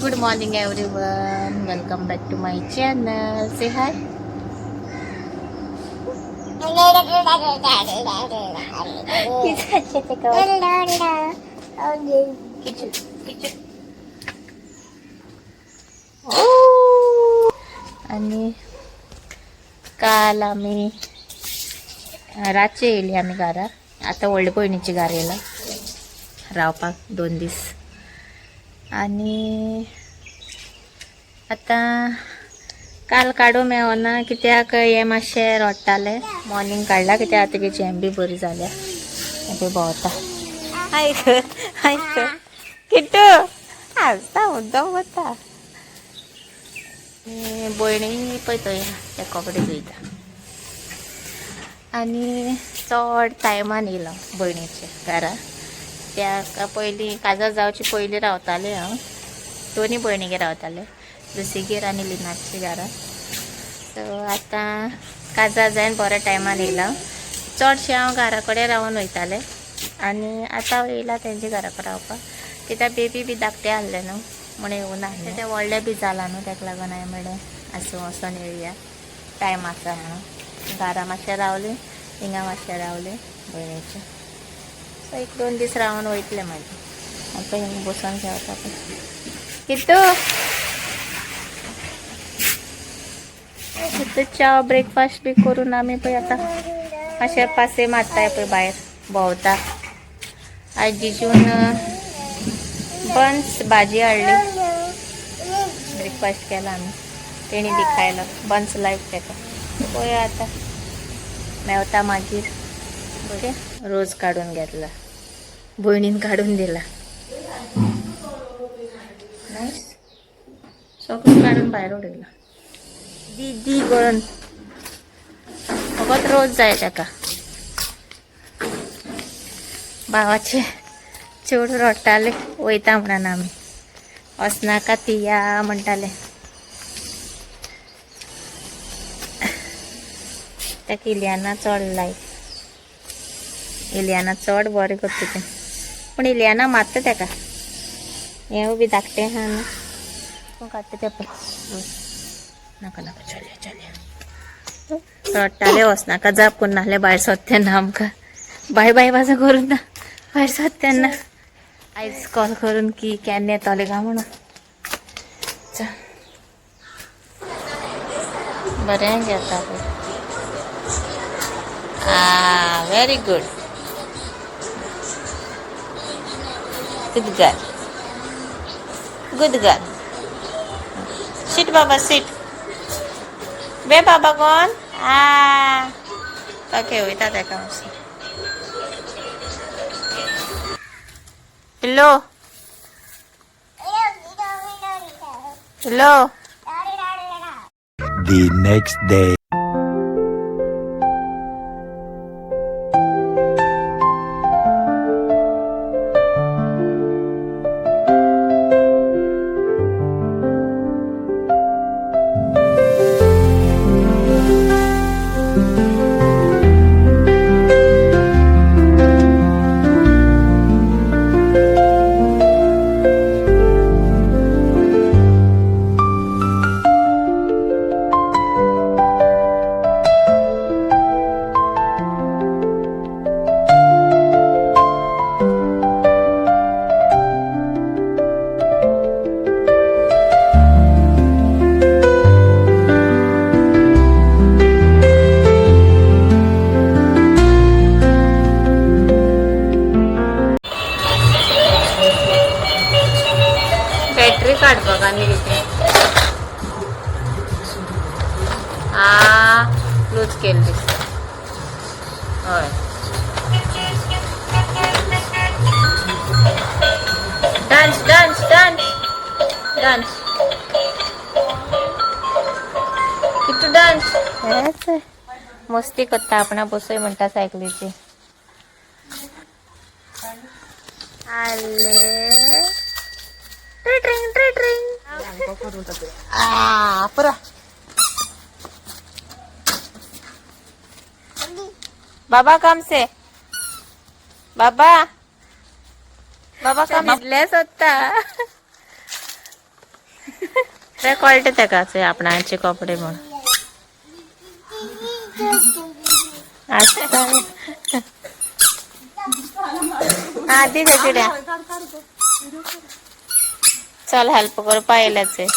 Good morning everyone. Welcome back to my channel. Say hi. आणि काल आम्ही रातचे येयली आम्ही घरा. आता व्हडले पयणीची गार येयला रावपाक 2 दीस. आणि आता काल काडूं मेळना कित्याक हे मातशें रडटालें. मॉर्निंग काडला कित्याक आता तेची एम बी बरी जाल्या. पळय भोंवता. आयक किट्टू हांसता मुद्दम वता. भयणी पळय थंय ते कपडे धुयता. आनी चड टायमान येयलो भयणीचे घरा. त्या पयलीं काजार जावचे पयलीं रावतालें हांव. दोनी भयणीगेर रावतालें, दुसरीगेर आनी लिनाची घरा. सो आतां काजार जायन बऱ्या टायमान येयला. चडशें हांव घरा कडेन रावन वयतालें आनी आतां हांव येयला तेंच्या घरा कडेन रावपाक. कित्याक बेबी बी धाकटें आहलें न्हू म्हूण येवना आहलें. तें व्हडलें बी जालां न्हू ताका लागून हांवें म्हणलें आसूं वचोन येवया, टायम आसा म्हणून. घरा मातशें रावलें, हिंगा मातशें रावलें भयणीचें. सो 1-2 दीस रावन वयतलें मागीर. आतां हिंगा बसून घेवता पळय. किट्टू च्या ब्रेकफास्ट बी करून आमी पळय आतां मातशें पासे मारताय पळय भायर भोंवता. आज जिजून बन्स भाजी हाडली. ब्रेकफास्ट केला आमी. तेणी बी खायलो. बन्स लायक तेका. पळय आतां मेवता मागीर. बरें रोज काडून घेतला, भयणीन काडून दिला. नायस. सगळें काडून भायर उडयला. दी गळून. फकत रोज जाय ताका. भावाचे चेडूं रडटालें वयता म्हणून आमी. वचनाका ती या म्हणटालें. ताका इलियाना चड लायक. इलियाना चड बरें करता तें. पूण इलियाना मारता ताका. हें बी धाकटें आहा न्हू. पूण काडटा तें पळय. नाका नाका चलया चलया. रडटालें वचनाका जाप करून नासलें भायर सरता तेन्ना आमकां. बाय बाय वाजा करून ना भायर सरता तेन्ना. आयज कॉल करून की केन्ना येतोलें काय म्हणून. बरें घेता पळय. Very good. Good girl. Good girl. Sit बाबा सीट. बे बाबा कोण ओके वयता ताका मातशें. Pillow pillow. The next day. Battery काड बघा आनी कितें. लूज केल्ली. हय dance dance dance dance. Kittu dance. हेच मस्ती करता आपणा बसय म्हणटा सायकलीची. आले ट्रिंग ट्रिंग. पुरा बाबा काम से. बाबा. बाबा का भिजलेच होता. कळते ताका आपणाचे कपडे म्हण आधी गजड्या चल हेल्प कर पाहिलाच आहे.